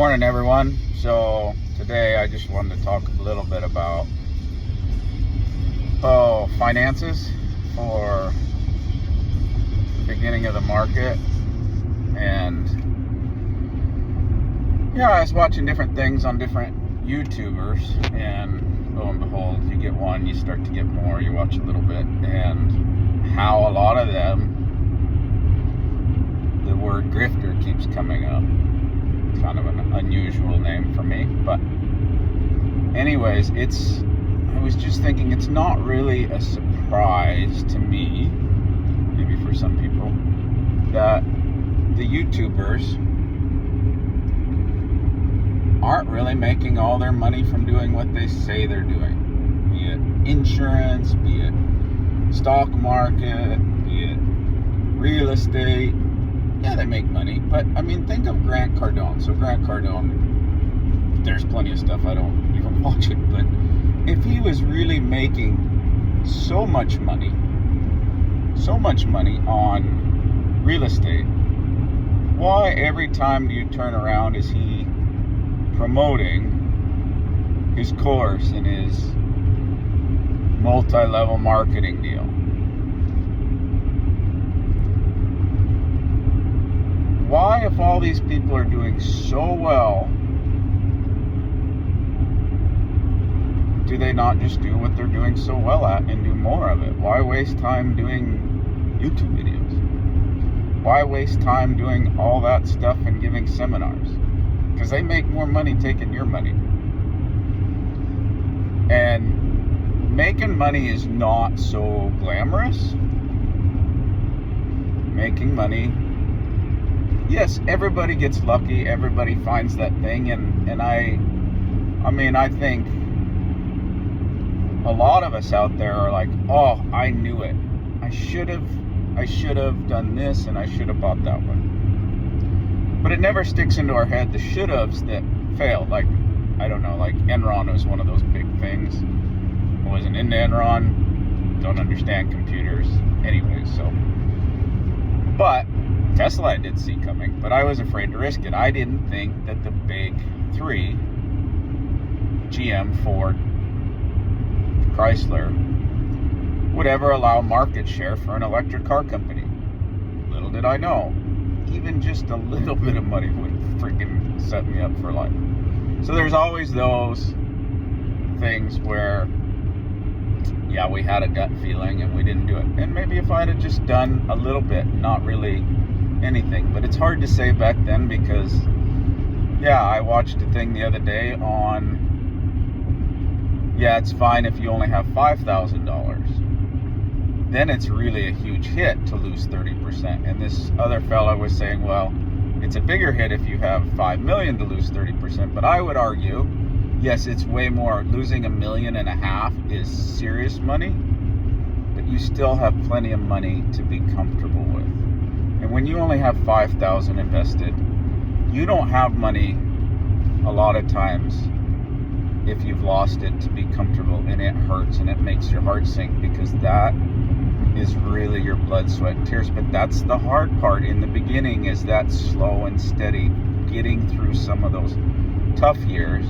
Morning, everyone. So today I just wanted to talk a little bit about finances for the beginning of the market. And I was watching different things on different YouTubers, and lo and behold, you get one, you start to get more, you watch a little bit, and how a lot of them, the word grifter keeps coming up. Kind of an unusual name for me, but anyways, I was just thinking it's not really a surprise to me, maybe for some people, that the YouTubers aren't really making all their money from doing what they say they're doing, be it insurance, be it stock market, be it real estate. Yeah, they make money, but I mean, think of Grant Cardone. So Grant Cardone, there's plenty of stuff, I don't even watch it, but if he was really making so much money on real estate, why every time do you turn around is he promoting his course and his multi-level marketing deal? Why, if all these people are doing so well, do they not just do what they're doing so well at and do more of it? Why waste time doing YouTube videos? Why waste time doing all that stuff and giving seminars? Because they make more money taking your money. And making money is not so glamorous. Making money, yes, everybody gets lucky, everybody finds that thing, and I think a lot of us out there are like, oh, I knew it. I should have done this, and I should have bought that one. But it never sticks into our head the should-haves that failed. Like, I don't know, like Enron was one of those big things. I wasn't into Enron, don't understand computers anyway, so. But Tesla I did see coming, but I was afraid to risk it. I didn't think that the big three, GM, Ford, Chrysler, would ever allow market share for an electric car company. Little did I know, even just a little bit of money would freaking set me up for life. So there's always those things where, yeah, we had a gut feeling and we didn't do it. And maybe if I had just done a little bit, not really anything, but it's hard to say back then because, I watched a thing the other day on, it's fine if you only have $5,000. Then it's really a huge hit to lose 30%. And this other fella was saying, well, it's a bigger hit if you have 5 million to lose 30%. But I would argue, yes, it's way more. Losing $1.5 million is serious money, but you still have plenty of money to be comfortable with. And when you only have 5,000 invested, you don't have money a lot of times if you've lost it to be comfortable, and it hurts and it makes your heart sink, because that is really your blood, sweat, and tears. But that's the hard part in the beginning, is that slow and steady getting through some of those tough years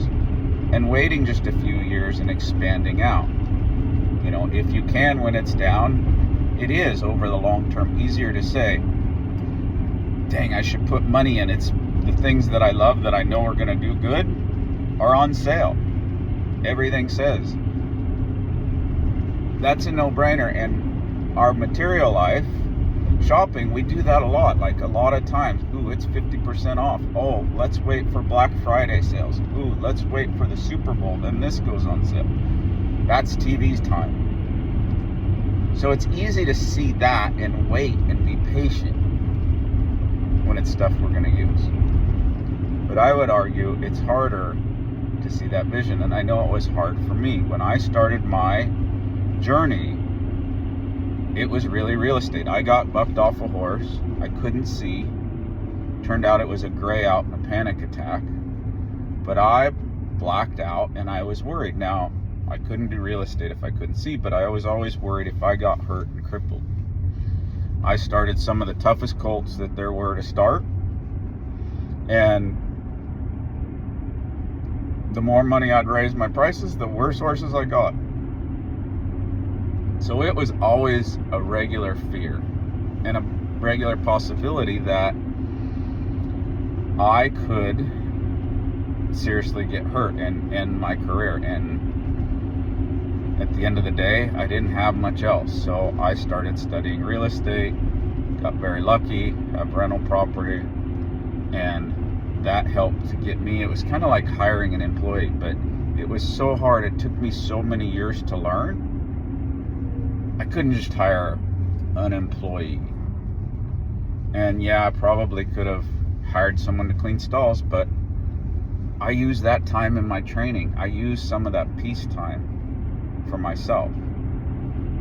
and waiting just a few years and expanding out. If you can, when it's down, it is over the long term easier to say, dang, I should put money in. It's the things that I love, that I know are going to do good, are on sale. Everything says. That's a no-brainer. And our material life, shopping, we do that a lot. Like, a lot of times, ooh, it's 50% off. Oh, let's wait for Black Friday sales. Ooh, let's wait for the Super Bowl, then this goes on sale. That's TV's time. So it's easy to see that and wait and be patient when it's stuff we're going to use. But I would argue it's harder to see that vision. And I know it was hard for me. When I started my journey, it was really real estate. I got bucked off a horse. I couldn't see. Turned out it was a gray out and a panic attack. But I blacked out and I was worried. Now, I couldn't do real estate if I couldn't see, but I was always worried if I got hurt and crippled. I started some of the toughest cults that there were to start. And the more money I'd raise my prices, the worse horses I got. So it was always a regular fear and a regular possibility that I could seriously get hurt and end my career. And at the end of the day, I didn't have much else. So I started studying real estate, got very lucky, have rental property, and that helped to get me. It was kind of like hiring an employee, but it was so hard. It took me so many years to learn. I couldn't just hire an employee. And yeah, I probably could have hired someone to clean stalls, but I used that time in my training. I used some of that peace time for myself.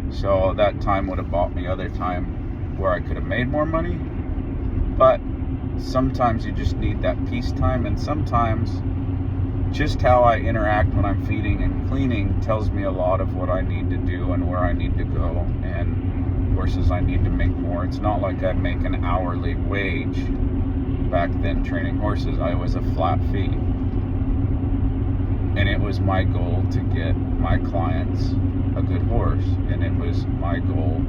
So that time would have bought me other time where I could have made more money. But sometimes you just need that peace time, and sometimes just how I interact when I'm feeding and cleaning tells me a lot of what I need to do and where I need to go, and horses I need to make more. It's not like I make an hourly wage. Back then, training horses, I was a flat fee. And it was my goal to get my clients a good horse, and it was my goal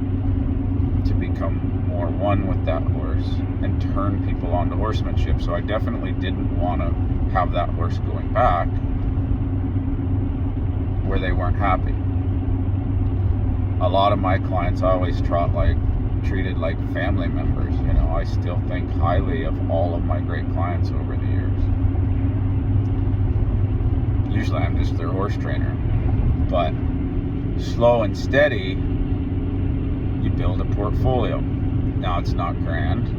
to become more one with that horse and turn people on to horsemanship. So I definitely didn't want to have that horse going back where they weren't happy. A lot of my clients I always treated like family members. You know, I still think highly of all of my great clients over the years. Usually I'm just their horse trainer, but slow and steady, you build a portfolio. Now, it's not grand,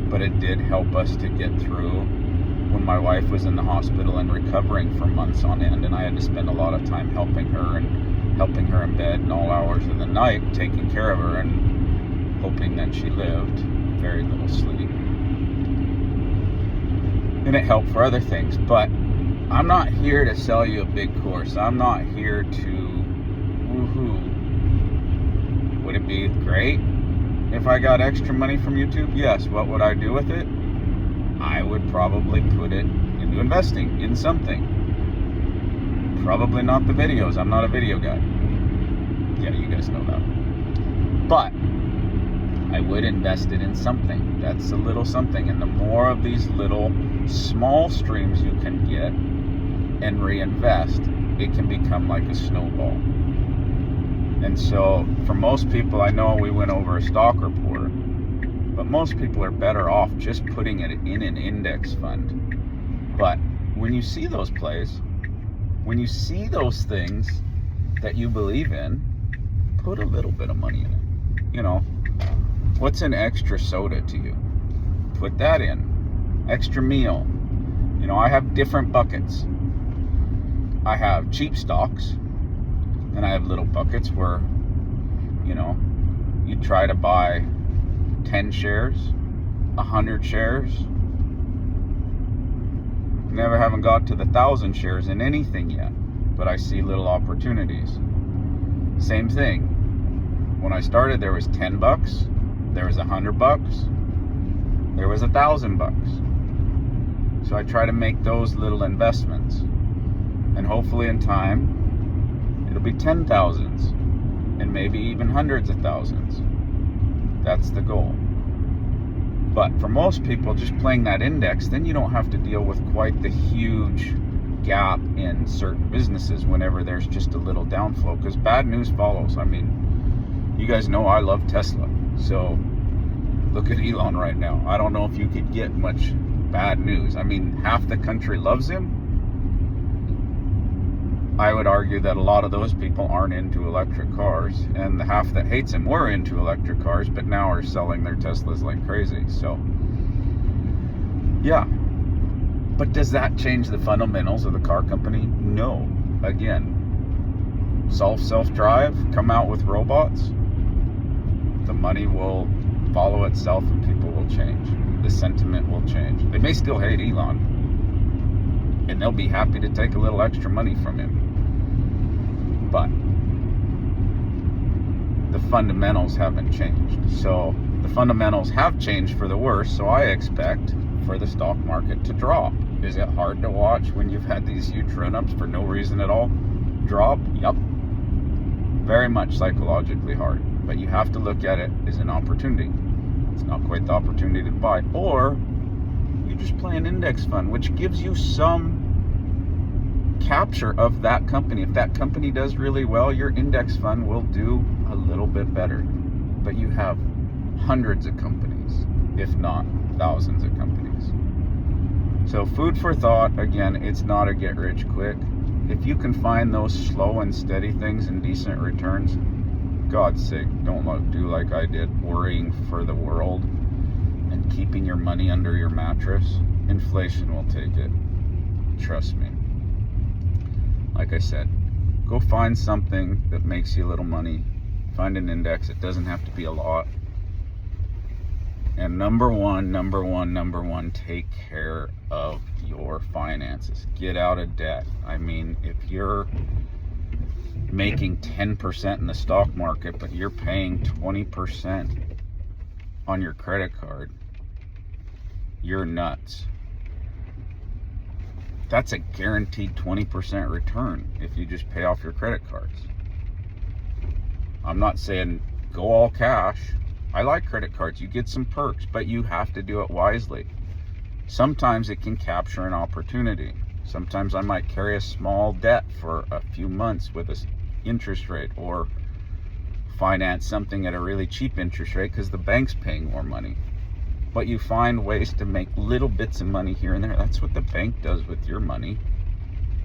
but it did help us to get through when my wife was in the hospital and recovering for months on end, and I had to spend a lot of time helping her in bed and all hours of the night, taking care of her and hoping that she lived. Very little sleep. And it helped for other things, but I'm not here to sell you a big course. I'm not here to woohoo. Would it be great if I got extra money from YouTube? Yes. What would I do with it? I would probably put it into investing in something. Probably not the videos. I'm not a video guy. Yeah, you guys know that. But I would invest it in something. That's a little something. And the more of these little small streams you can get and reinvest, it can become like a snowball. And so for most people, I know we went over a stock report, but most people are better off just putting it in an index fund. But when you see those plays, when you see those things that you believe in, put a little bit of money in it. You know, what's an extra soda to you? Put that in. Extra meal. You know, I have different buckets. I have cheap stocks, and I have little buckets where, you know, you try to buy 10 shares, 100 shares. Never haven't got to the 1,000 shares in anything yet, but I see little opportunities. Same thing. When I started, there was $10, there was $100, there was $1,000. So I try to make those little investments, and hopefully in time it'll be 10,000s and maybe even hundreds of thousands. That's the goal. But for most people, just playing that index, then you don't have to deal with quite the huge gap in certain businesses whenever there's just a little downflow, because bad news follows. I mean, you guys know I love Tesla, so look at Elon right now. I don't know if you could get much bad news. I mean, half the country loves him. I would argue that a lot of those people aren't into electric cars, and the half that hates him were into electric cars, but now are selling their Teslas like crazy. So, yeah. But does that change the fundamentals of the car company? No. Again, self-drive, come out with robots, the money will follow itself and people will change. The sentiment will change. They may still hate Elon, and they'll be happy to take a little extra money from him. But the fundamentals haven't changed. So the fundamentals have changed for the worse, so I expect for the stock market to drop. Is it hard to watch when you've had these huge run-ups for no reason at all? Drop? Yup. Very much psychologically hard. But you have to look at it as an opportunity. It's not quite the opportunity to buy. Or you just play an index fund, which gives you some capture of that company. If that company does really well, your index fund will do a little bit better. But you have hundreds of companies, if not thousands of companies. So food for thought. Again, it's not a get rich quick. If you can find those slow and steady things and decent returns, God's sake, don't do like I did, worrying for the world and keeping your money under your mattress. Inflation will take it. Trust me. Like I said, go find something that makes you a little money. Find an index. It doesn't have to be a lot. And number one, take care of your finances. Get out of debt. I mean, if you're making 10% in the stock market, but you're paying 20% on your credit card, you're nuts. That's a guaranteed 20% return if you just pay off your credit cards. I'm not saying go all cash. I like credit cards. You get some perks, but you have to do it wisely. Sometimes it can capture an opportunity. Sometimes I might carry a small debt for a few months with an interest rate, or finance something at a really cheap interest rate because the bank's paying more money. But you find ways to make little bits of money here and there. That's what the bank does with your money.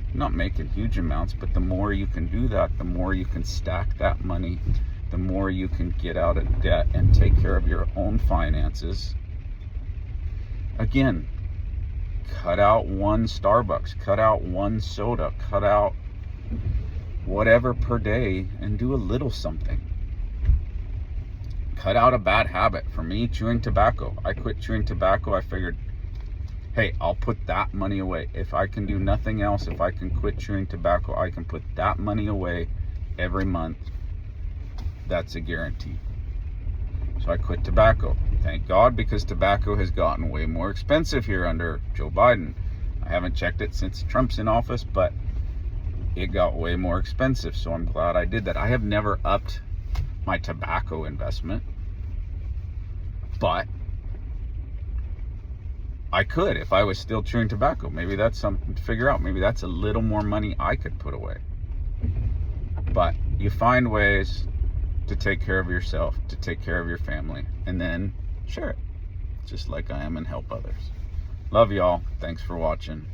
You're not making huge amounts, but the more you can do that, the more you can stack that money, the more you can get out of debt and take care of your own finances. Again, cut out one Starbucks, cut out one soda, cut out whatever per day and do a little something. Cut out a bad habit. For me, chewing tobacco. I quit chewing tobacco. I figured, hey, I'll put that money away. If I can do nothing else, if I can quit chewing tobacco, I can put that money away every month. That's a guarantee. So I quit tobacco. Thank God, because tobacco has gotten way more expensive here under Joe Biden. I haven't checked it since Trump's in office, but it got way more expensive. So I'm glad I did that. I have never upped my tobacco investment, but I could if I was still chewing tobacco. Maybe that's something to figure out. Maybe that's a little more money I could put away. But you find ways to take care of yourself, to take care of your family, and then share it, just like I am, and help others. Love y'all. Thanks for watching.